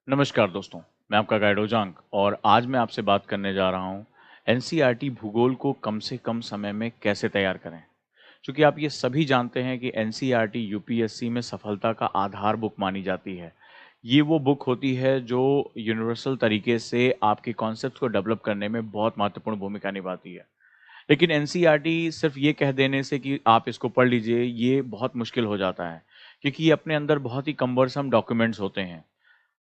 नमस्कार दोस्तों, मैं आपका गाइड ओजांग और आज मैं आपसे बात करने जा रहा हूँ एनसीईआरटी भूगोल को कम से कम समय में कैसे तैयार करें। क्योंकि आप ये सभी जानते हैं कि एनसीईआरटी यूपीएससी में सफलता का आधार बुक मानी जाती है। ये वो बुक होती है जो यूनिवर्सल तरीके से आपके कॉन्सेप्ट को डेवलप करने में बहुत महत्वपूर्ण भूमिका निभाती है। लेकिन एनसीईआरटी सिर्फ ये कह देने से कि आप इसको पढ़ लीजिए, ये बहुत मुश्किल हो जाता है क्योंकि ये अपने अंदर बहुत ही कम्बरसम डॉक्यूमेंट्स होते हैं।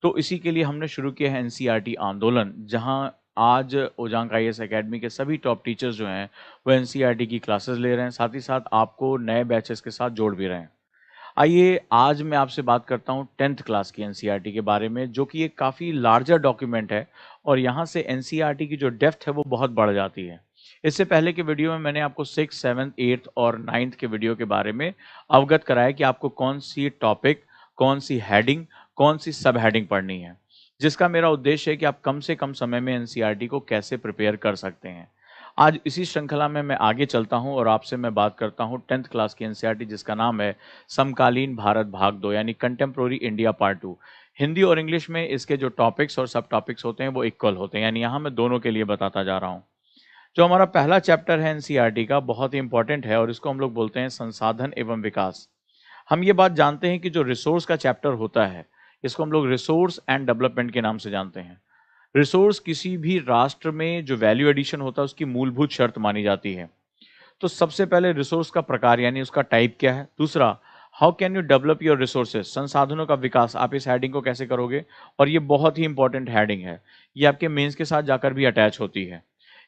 तो इसी के लिए हमने शुरू किया है एनसीईआरटी आंदोलन, जहां आज ओजांग आईएएस एकेडमी के सभी टॉप टीचर्स जो हैं, वो एनसीईआरटी की क्लासेस ले रहे हैं, साथ ही साथ आपको नए बैचेस के साथ जोड़ भी रहे हैं। आइए आज मैं आपसे बात करता हूं 10th क्लास की एनसीईआरटी के बारे में, जो कि एक काफ़ी लार्जर डॉक्यूमेंट है और यहाँ से एनसीईआरटी की जो डेप्थ है वो बहुत बढ़ जाती है। इससे पहले के वीडियो में मैंने आपको 6, 7, 8 और 9th के वीडियो के बारे में अवगत कराया कि आपको कौन सी टॉपिक, कौन सी हेडिंग, कौन सी सब हेडिंग पढ़नी है, जिसका मेरा उद्देश्य है कि आप कम से कम समय में एनसीईआरटी को कैसे प्रिपेयर कर सकते हैं। आज इसी श्रृंखला में मैं आगे चलता हूं और आपसे मैं बात करता हूं 10th क्लास की एनसीईआरटी, जिसका नाम है समकालीन भारत भाग 2 यानी कंटेम्प्रोरी इंडिया पार्ट 2। हिंदी और इंग्लिश में इसके जो टॉपिक्स और सब टॉपिक्स होते हैं वो इक्वल होते हैं, यानी यहाँ मैं दोनों के लिए बताता जा रहा हूँ। जो हमारा पहला चैप्टर है एनसीईआरटी का, बहुत ही इंपॉर्टेंट है और इसको हम लोग बोलते हैं संसाधन एवं विकास। हम ये बात जानते हैं कि जो रिसोर्स का चैप्टर होता है, इसको हम लोग रिसोर्स एंड डेवलपमेंट के नाम से जानते हैं। रिसोर्स किसी भी राष्ट्र में जो वैल्यू एडिशन होता है उसकी मूलभूत शर्त मानी जाती है। तो सबसे पहले रिसोर्स का प्रकार यानी उसका टाइप क्या है। दूसरा, how can you develop your resources, संसाधनों का विकास आप इस हेडिंग को कैसे करोगे। और ये बहुत ही इंपॉर्टेंट हेडिंग है, ये आपके मेंस के साथ जाकर भी अटैच होती है।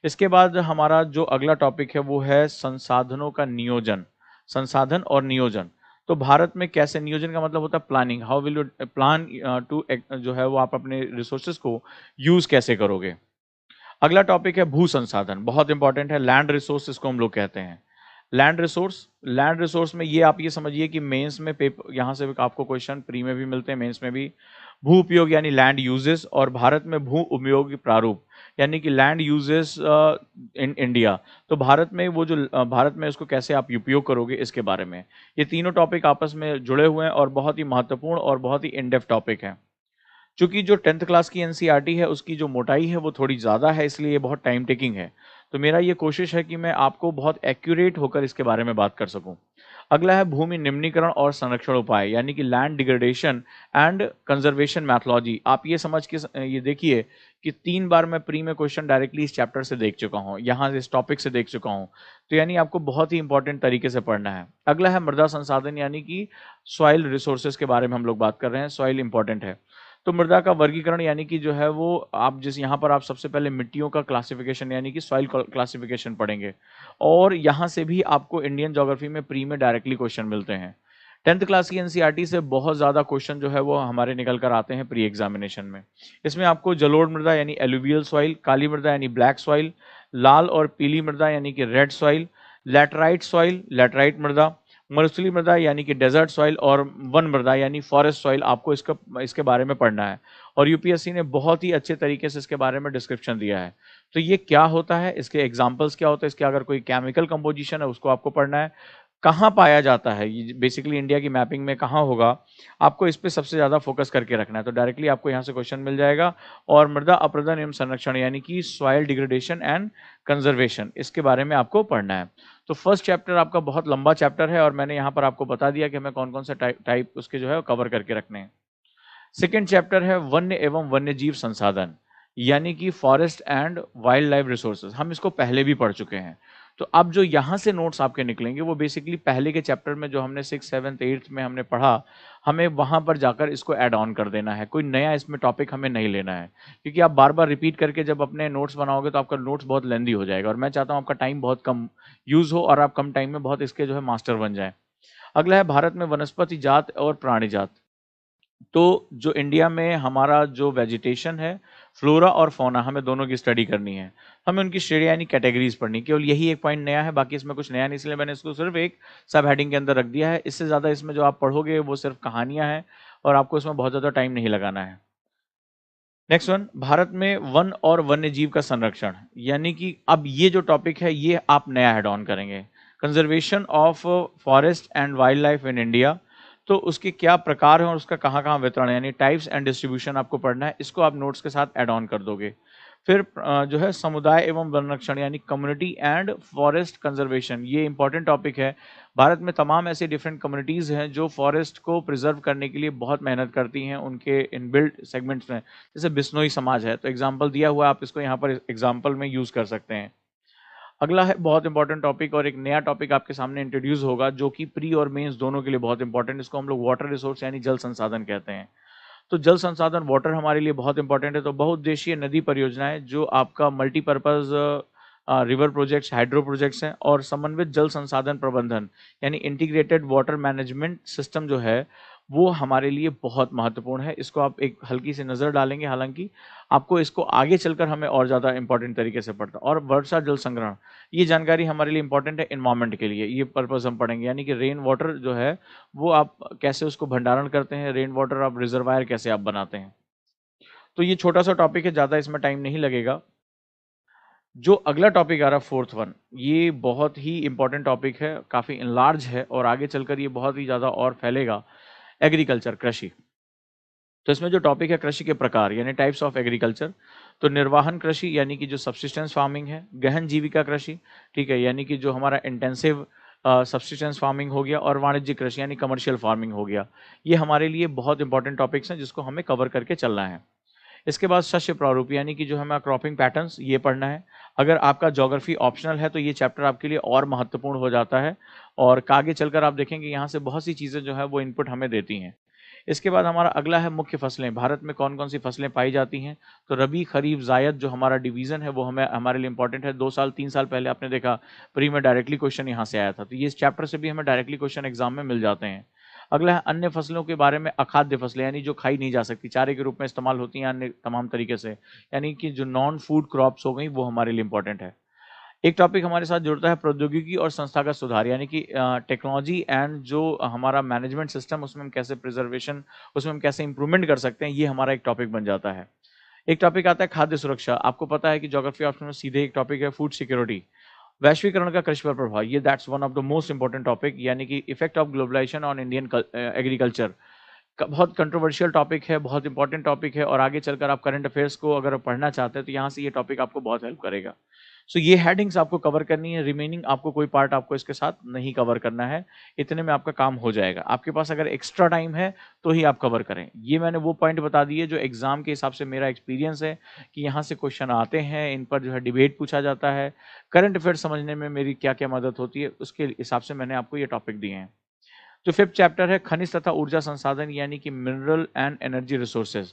इसके बाद हमारा जो अगला टॉपिक है वो है संसाधनों का नियोजन, संसाधन और नियोजन। तो भारत में कैसे, नियोजन का मतलब होता है planning, how will you plan to जो है वो आप अपने रिसोर्सेज को यूज कैसे करोगे। अगला टॉपिक है भू संसाधन, बहुत इंपॉर्टेंट है, लैंड रिसोर्स इसको हम लोग कहते हैं। लैंड रिसोर्स में ये आप ये समझिए कि मेंस में पेपर, यहाँ से आपको क्वेश्चन प्री में भी मिलते हैं, मेंस में भी। भू उपयोग यानी लैंड यूजेस, और भारत में भू उपयोग प्रारूप यानी कि लैंड यूजेस इन इंडिया। तो भारत में वो जो भारत में उसको कैसे आप उपयोग करोगे इसके बारे में। ये तीनों टॉपिक आपस में जुड़े हुए हैं और बहुत ही महत्वपूर्ण और बहुत ही इन डेप्थ टॉपिक है। चूंकि जो 10th क्लास की एनसीईआरटी है उसकी जो मोटाई है वो थोड़ी ज़्यादा है, इसलिए ये बहुत टाइम टेकिंग है। तो मेरा ये कोशिश है कि मैं आपको बहुत एक्यूरेट होकर इसके बारे में बात कर सकूं। अगला है भूमि निम्नीकरण और संरक्षण उपाय यानी कि land degradation and conservation methodology. आप ये समझ के ये देखिए कि 3 बार मैं प्री में क्वेश्चन डायरेक्टली इस चैप्टर से देख चुका हूँ, यहाँ से इस टॉपिक से देख चुका हूँ। तो यानी आपको बहुत ही इंपॉर्टेंट तरीके से पढ़ना है। अगला है मृदा संसाधन यानी कि सॉइल रिसोर्सेज के बारे में हम लोग बात कर रहे हैं, सॉइल इंपॉर्टेंट है। तो मृदा का वर्गीकरण यानी कि जो है वो आप जिस यहाँ पर आप सबसे पहले मिट्टियों का क्लासिफिकेशन यानी कि सॉइल क्लासिफिकेशन पढ़ेंगे। और यहाँ से भी आपको इंडियन ज्योग्राफी में प्री में डायरेक्टली क्वेश्चन मिलते हैं। 10th क्लास की एनसीईआरटी से बहुत ज़्यादा क्वेश्चन जो है वो हमारे निकल कर आते हैं प्री एग्जामिनेशन में। इसमें आपको जलोढ़ मृदा यानी एलुवियल सॉइल, काली मृदा यानी ब्लैक सॉइल, लाल और पीली मृदा यानी कि red soil, laterite soil, laterite मृदा, मरुस्थलीय मृदा यानी कि डेजर्ट सॉइल, और वन मृदा यानी फॉरेस्ट सॉइल, आपको इसके बारे में पढ़ना है। और यूपीएससी ने बहुत ही अच्छे तरीके से इसके बारे में डिस्क्रिप्शन दिया है। तो ये क्या होता है, इसके एग्जाम्पल्स क्या होते हैं, इसके अगर कोई केमिकल कंपोजिशन है उसको आपको पढ़ना है, कहाँ पाया जाता है ये बेसिकली इंडिया की मैपिंग में कहाँ होगा, आपको इस पे सबसे ज़्यादा फोकस करके रखना है। तो डायरेक्टली आपको यहाँ से क्वेश्चन मिल जाएगा। और मृदा अपरदन एवं संरक्षण यानी कि सॉइल डिग्रेडेशन एंड कंजर्वेशन, इसके बारे में आपको पढ़ना है। तो फर्स्ट चैप्टर आपका बहुत लंबा चैप्टर है और मैंने यहाँ पर आपको बता दिया कि हमें कौन कौन से टाइप उसके जो है कवर करके रखने हैं। सेकेंड चैप्टर है वन्य एवं वन्यजीव संसाधन यानी कि forest and wild life resources. हम इसको पहले भी पढ़ चुके हैं। तो अब जो यहाँ से नोट्स आपके निकलेंगे वो बेसिकली पहले के चैप्टर में जो हमने 6, 7, 8 में हमने पढ़ा, हमें वहाँ पर जाकर इसको ऐड ऑन कर देना है। कोई नया इसमें टॉपिक हमें नहीं लेना है, क्योंकि आप बार बार रिपीट करके जब अपने नोट्स बनाओगे तो आपका नोट्स बहुत लेंदी हो जाएगा और मैं चाहता हूँ आपका टाइम बहुत कम यूज़ हो और आप कम टाइम में बहुत इसके जो है मास्टर बन जाए। अगला है भारत में वनस्पति जात और प्राणी जात। तो जो इंडिया में हमारा जो वेजिटेशन है, फ्लोरा और फौना, हमें दोनों की स्टडी करनी है। हमें उनकी श्रेणी यानी कैटेगरीज पढ़नी, केवल यही एक पॉइंट नया है, बाकी इसमें कुछ नया नहीं, इसलिए मैंने इसको सिर्फ एक सब हेडिंग के अंदर रख दिया है। इससे ज़्यादा इसमें जो आप पढ़ोगे वो सिर्फ कहानियाँ हैं और आपको इसमें बहुत ज़्यादा टाइम नहीं लगाना है। नेक्स्ट वन, भारत में वन और वन्य जीव का संरक्षण यानी कि अब ये जो टॉपिक है ये आप नया हेड ऑन करेंगे, conservation of forest and wild life in India. तो उसके क्या प्रकार हैं और उसका कहाँ-कहाँ वितरण है, यानी टाइप्स एंड डिस्ट्रीब्यूशन आपको पढ़ना है, इसको आप नोट्स के साथ ऐड ऑन कर दोगे। फिर जो है समुदाय एवं वन संरक्षण यानी कम्युनिटी एंड फॉरेस्ट कंजर्वेशन, ये इंपॉर्टेंट टॉपिक है। भारत में तमाम ऐसे डिफरेंट कम्युनिटीज़ हैं जो फॉरेस्ट को प्रिजर्व करने के लिए बहुत मेहनत करती हैं उनके इनबिल्ट सेगमेंट्स में। जैसे बिश्नोई समाज है, तो एग्जाम्पल दिया हुआ है, आप इसको यहाँ पर एग्जाम्पल में यूज़ कर सकते हैं। अगला है बहुत इंपॉर्टेंट टॉपिक और एक नया टॉपिक आपके सामने इंट्रोड्यूस होगा जो कि प्री और मेंस दोनों के लिए बहुत इंपॉर्टेंट, इसको हम लोग वाटर रिसोर्स यानी जल संसाधन कहते हैं। तो जल संसाधन वाटर हमारे लिए बहुत इंपॉर्टेंट है। तो बहुउद्देशीय नदी परियोजनाएं जो आपका multipurpose river projects, hydro projects हैं और समन्वित जल संसाधन प्रबंधन यानी इंटीग्रेटेड वाटर मैनेजमेंट सिस्टम जो है वो हमारे लिए बहुत महत्वपूर्ण है। इसको आप एक हल्की सी नज़र डालेंगे, हालांकि आपको इसको आगे चलकर हमें और ज़्यादा इंपॉर्टेंट तरीके से पढ़ता। और वर्षा जल संग्रहण, ये जानकारी हमारे लिए इंपॉर्टेंट है इन्वायरमेंट के लिए, ये पर्पस हम पढ़ेंगे, यानी कि रेन वाटर जो है वो आप कैसे उसको भंडारण करते हैं, रेन वाटर आप रिजर्वायर कैसे आप बनाते हैं। तो ये छोटा सा टॉपिक है, ज़्यादा इसमें टाइम नहीं लगेगा। जो अगला टॉपिक आ रहा है फोर्थ वन, ये बहुत ही इंपॉर्टेंट टॉपिक है, काफ़ी इनलार्ज है और आगे चलकर ये बहुत ही ज़्यादा और फैलेगा। एग्रीकल्चर, कृषि। तो इसमें जो टॉपिक है कृषि के प्रकार यानी टाइप्स ऑफ एग्रीकल्चर, तो निर्वाहन कृषि यानी कि जो सब्सिस्टेंस फार्मिंग है, गहन जीविका कृषि, ठीक है, यानी कि जो हमारा इंटेंसिव सब्सिस्टेंस फार्मिंग हो गया, और वाणिज्यिक कृषि यानी कमर्शियल फार्मिंग हो गया। ये हमारे लिए बहुत इंपॉर्टेंट टॉपिक्स हैं जिसको हमें कवर करके चलना है। इसके बाद शस्य प्रारूप यानी कि जो हमें क्रॉपिंग पैटर्न्स ये पढ़ना है। अगर आपका ज्योग्राफी ऑप्शनल है तो ये चैप्टर आपके लिए और महत्वपूर्ण हो जाता है, और आगे चलकर आप देखेंगे यहाँ से बहुत सी चीज़ें जो है वो इनपुट हमें देती हैं। इसके बाद हमारा अगला है मुख्य फसलें, भारत में कौन-कौन सी फसलें पाई जाती हैं। तो रबी, खरीफ, ज़ायद जो हमारा डिवीज़न है वो हमें हमारे लिए इंपॉर्टेंट है। 2 साल 3 साल पहले आपने देखा प्री में डायरेक्टली क्वेश्चन यहाँ से आया था। तो ये इस चैप्टर से भी हमें डायरेक्टली क्वेश्चन एग्जाम में मिल जाते हैं। अगला है अन्य फसलों के बारे में, अखाद्य फसलें यानी जो खाई नहीं जा सकती, चारे के रूप में इस्तेमाल होती हैं अन्य तमाम तरीके से, यानी कि जो नॉन फूड क्रॉप्स हो गई वो हमारे लिए इंपॉर्टेंट है। एक टॉपिक हमारे साथ जुड़ता है प्रौद्योगिकी और संस्थागत सुधार यानी कि टेक्नोलॉजी एंड जो हमारा मैनेजमेंट सिस्टम उसमें हम कैसे प्रिजर्वेशन, उसमें हम कैसे इंप्रूवमेंट कर सकते हैं, ये हमारा एक टॉपिक बन जाता है। एक टॉपिक आता है खाद्य सुरक्षा। आपको पता है कि ज्योग्राफी ऑप्शन में सीधे एक टॉपिक है फूड सिक्योरिटी। वैश्वीकरण का कृषि पर प्रभाव, ये that's one of the most important topic, यानी कि effect of globalisation on Indian agriculture. बहुत कंट्रोवर्शियल टॉपिक है, बहुत इंपॉर्टेंट टॉपिक है, और आगे चलकर आप करंट अफेयर्स को अगर पढ़ना चाहते हैं तो यहाँ से ये टॉपिक आपको बहुत हेल्प करेगा। सो ये हेडिंग्स आपको कवर करनी है, रिमेनिंग आपको कोई पार्ट आपको इसके साथ नहीं कवर करना है। इतने में आपका काम हो जाएगा। आपके पास अगर एक्स्ट्रा टाइम है तो ही आप कवर करें। ये मैंने वो पॉइंट बता दिए जो एग्जाम के हिसाब से मेरा एक्सपीरियंस है कि यहाँ से क्वेश्चन आते हैं, इन पर जो है डिबेट पूछा जाता है, करंट अफेयर्स समझने में मेरी क्या क्या मदद होती है, उसके हिसाब से मैंने आपको ये टॉपिक दिए हैं। जो फिफ्थ चैप्टर है खनिज तथा ऊर्जा संसाधन यानी कि मिनरल एंड एनर्जी रिसोर्सेज।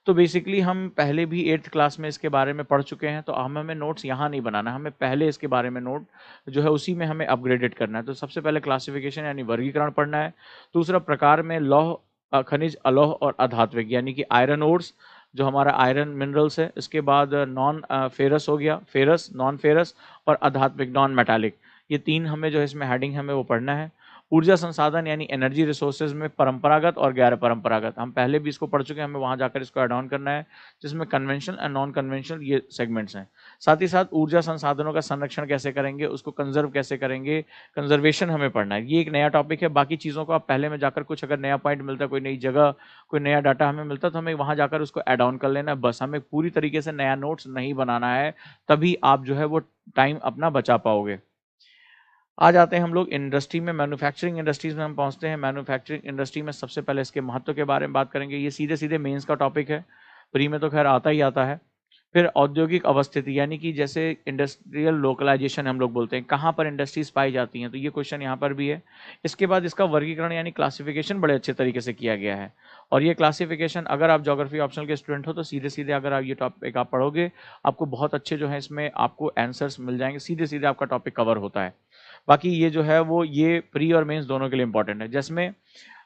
तो बेसिकली हम पहले भी 8th क्लास में इसके बारे में पढ़ चुके हैं, तो हमें नोट्स यहाँ नहीं बनाना, हमें पहले इसके बारे में नोट जो है उसी में हमें अपग्रेडेड करना है। तो सबसे पहले क्लासिफिकेशन यानी वर्गीकरण पढ़ना है। दूसरा प्रकार में लौह, खनिज, अलोह और अधात्विक यानी कि आयरन ओर्स जो हमारा आयरन मिनरल्स है। इसके बाद नॉन फेरस हो गया, फेरस, नॉन फेरस और अधात्विक नॉन मेटालिक, ये 3 हमें जो है इसमें हेडिंग हमें वो पढ़ना है। ऊर्जा संसाधन यानी एनर्जी रिसोर्सेज में परंपरागत और गैर परंपरागत, हम पहले भी इसको पढ़ चुके हैं, हमें वहां जाकर इसको ऐड ऑन करना है, जिसमें कन्वेंशनल एंड नॉन कन्वेंशनल ये सेगमेंट्स हैं। साथ ही साथ ऊर्जा संसाधनों का संरक्षण कैसे करेंगे, उसको कंजर्व कैसे करेंगे, कंजर्वेशन हमें पढ़ना है। ये एक नया टॉपिक है। बाकी चीज़ों को आप पहले में जाकर कुछ अगर नया पॉइंट मिलता है, कोई नई जगह, कोई नया डाटा हमें मिलता है तो हमें वहां जाकर उसको ऐड ऑन कर लेना है बस, हमें पूरी तरीके से नया नोट्स नहीं बनाना है, तभी आप जो है वो टाइम अपना बचा पाओगे। आ जाते हैं हम लोग इंडस्ट्री में, मैन्युफैक्चरिंग इंडस्ट्रीज में हम पहुंचते हैं। मैन्युफैक्चरिंग इंडस्ट्री में सबसे पहले इसके महत्व के बारे में बात करेंगे। ये सीधे सीधे मेंस का टॉपिक है, प्री में तो खैर आता ही आता है। फिर औद्योगिक अवस्थिति यानी कि जैसे इंडस्ट्रियल लोकलाइजेशन हम लोग बोलते हैं, कहाँ पर इंडस्ट्रीज पाई जाती हैं, तो ये क्वेश्चन यहाँ पर भी है। इसके बाद इसका वर्गीकरण यानी क्लासिफिकेशन बड़े अच्छे तरीके से किया गया है, और ये क्लासिफिकेशन अगर आप ज्योग्राफी ऑप्शनल के स्टूडेंट हो तो सीधे सीधे अगर आप ये टॉपिक आप पढ़ोगे, आपको बहुत अच्छे जो है इसमें आपको आंसर्स मिल जाएंगे, सीधे सीधे आपका टॉपिक कवर होता है। बाकी ये जो है वो ये प्री और मेंस दोनों के लिए इंपॉर्टेंट है। जिसमें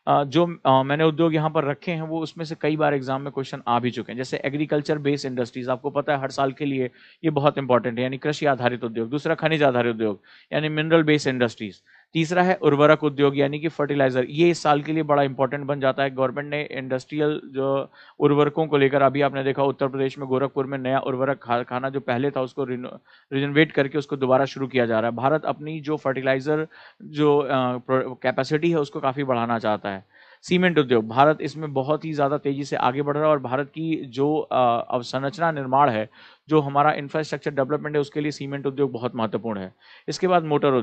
जो मैंने उद्योग यहाँ पर रखे हैं वो उसमें से कई बार एग्जाम में क्वेश्चन आ भी चुके हैं। जैसे एग्रीकल्चर बेस्ड इंडस्ट्रीज, आपको पता है हर साल के लिए ये बहुत इंपॉर्टेंट है, यानी कृषि आधारित उद्योग। दूसरा खनिज आधारित उद्योग यानी मिनरल बेस्ड इंडस्ट्रीज। तीसरा है उर्वरक उद्योग यानी कि फर्टिलाइजर, ये इस साल के लिए बड़ा इंपॉर्टेंट बन जाता है। गवर्नमेंट ने इंडस्ट्रियल जो उर्वरकों को लेकर, अभी आपने देखा उत्तर प्रदेश में गोरखपुर में नया उर्वरक खाना जो पहले था उसको रिनोवेट करके उसको दोबारा शुरू किया जा रहा है। भारत अपनी जो फर्टिलाइजर जो कैपेसिटी है उसको काफ़ी बढ़ाना चाहता है। सीमेंट उद्योग, भारत इसमें बहुत ही ज़्यादा तेज़ी से आगे बढ़ रहा है और भारत की जो अवसंरचना निर्माण है, जो हमारा इंफ्रास्ट्रक्चर डेवलपमेंट है, उसके लिए सीमेंट उद्योग बहुत महत्वपूर्ण है। इसके बाद मोटर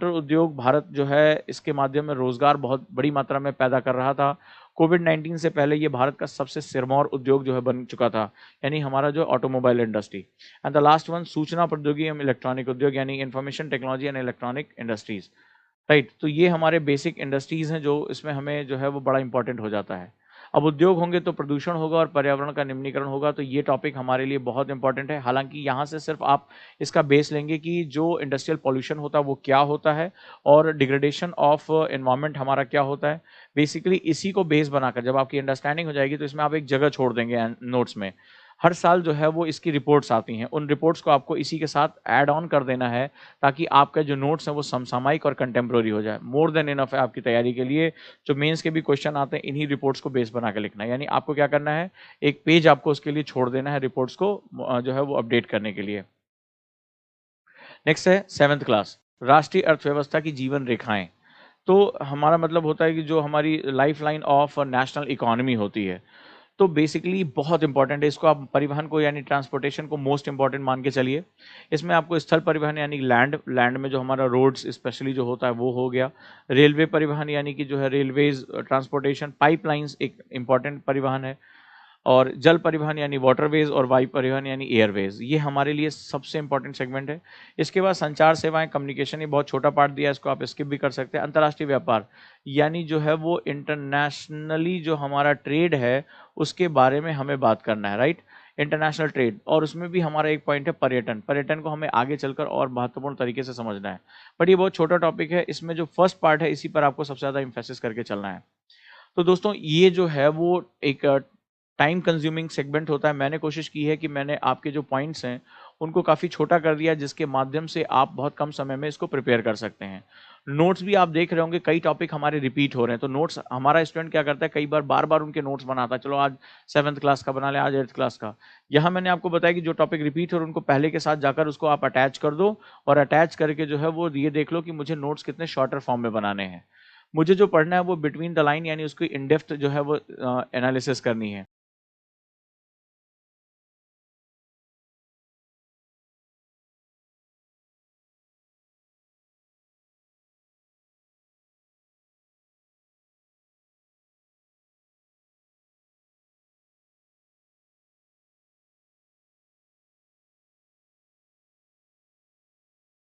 उद्योग भारत जो है इसके माध्यम में रोज़गार बहुत बड़ी मात्रा में पैदा कर रहा था। कोविड-19 से पहले ये भारत का सबसे सिरमौर उद्योग जो है बन चुका था, यानी हमारा जो automobile industry. And the last one सूचना प्रौद्योगिकी एवं इलेक्ट्रॉनिक उद्योग यानी information technology and electronic industries. Right, तो ये हमारे बेसिक इंडस्ट्रीज़ हैं जो इसमें हमें जो है वो बड़ा इंपॉर्टेंट हो जाता है। अब उद्योग होंगे तो प्रदूषण होगा और पर्यावरण का निम्नीकरण होगा, तो ये टॉपिक हमारे लिए बहुत इंपॉर्टेंट है। हालाँकि यहाँ से सिर्फ आप इसका बेस लेंगे कि जो इंडस्ट्रियल पॉल्यूशन होता है वो क्या होता है और डिग्रेडेशन ऑफ एनवायरनमेंट हमारा क्या होता है। बेसिकली इसी को बेस बनाकर जब आपकी अंडरस्टैंडिंग हो जाएगी तो इसमें आप एक जगह छोड़ देंगे नोट्स में। हर साल जो है वो इसकी रिपोर्ट्स आती हैं, उन रिपोर्ट्स को आपको इसी के साथ ऐड ऑन कर देना है ताकि आपका जो नोट्स हैं वो समसामयिक और कंटेम्प्रेरी हो जाए। मोर देन इनफ है आपकी तैयारी के लिए। जो मेंस के भी क्वेश्चन आते हैं इन्हीं रिपोर्ट्स को बेस बना के लिखना है। यानी आपको क्या करना है, एक पेज आपको उसके लिए छोड़ देना है रिपोर्ट्स को जो है वो अपडेट करने के लिए। नेक्स्ट है 7th क्लास, राष्ट्रीय अर्थव्यवस्था की जीवन रेखाएँ। तो हमारा मतलब होता है कि जो हमारी लाइफ़लाइन ऑफ नेशनल इकोनॉमी होती है। तो बेसिकली बहुत इंपॉर्टेंट है, इसको आप परिवहन को यानी ट्रांसपोर्टेशन को मोस्ट इंपॉर्टेंट मान के चलिए। इसमें आपको स्थल परिवहन यानी लैंड में जो हमारा रोड्स स्पेशली जो होता है वो हो गया। रेलवे परिवहन यानी कि जो है रेलवेज ट्रांसपोर्टेशन, पाइपलाइंस एक इंपॉर्टेंट परिवहन है। और जल परिवहन यानी वाटरवेज और वायु परिवहन यानी एयरवेज, ये हमारे लिए सबसे इंपॉर्टेंट सेगमेंट है। इसके बाद संचार सेवाएं, कम्युनिकेशन, ये बहुत छोटा पार्ट दिया है, इसको आप स्किप भी कर सकते हैं। अंतर्राष्ट्रीय व्यापार यानी जो है वो इंटरनेशनली जो हमारा ट्रेड है उसके बारे में हमें बात करना है, राइट। इंटरनेशनल ट्रेड, और उसमें भी हमारा एक पॉइंट है पर्यटन। पर्यटन को हमें आगे चलकर और महत्वपूर्ण तरीके से समझना है, बट ये बहुत छोटा टॉपिक है। इसमें जो फर्स्ट पार्ट है इसी पर आपको सबसे ज़्यादा इम्फेसिस करके चलना है। तो दोस्तों ये जो है वो एक टाइम कंज्यूमिंग सेगमेंट होता है। मैंने कोशिश की है कि मैंने आपके जो पॉइंट्स हैं उनको काफ़ी छोटा कर दिया जिसके माध्यम से आप बहुत कम समय में इसको प्रिपेयर कर सकते हैं। नोट्स भी आप देख रहे होंगे कई टॉपिक हमारे रिपीट हो रहे हैं, तो नोट्स हमारा स्टूडेंट क्या करता है, कई बार बार-बार उनके नोट्स बनाता है। चलो आज 7th क्लास का बना लें, आज 8th क्लास का। यहाँ मैंने आपको बताया कि जो टॉपिक रिपीट हो रहे हैं उनको पहले के साथ जाकर उसको आप अटैच कर दो और अटैच करके जो है वो ये देख लो कि मुझे नोट्स कितने शॉर्टर फॉर्म में बनाने हैं। मुझे जो पढ़ना है वो बिटवीन द लाइन यानी उसकी इन डेप्थ जो है वो एनालिसिस करनी है।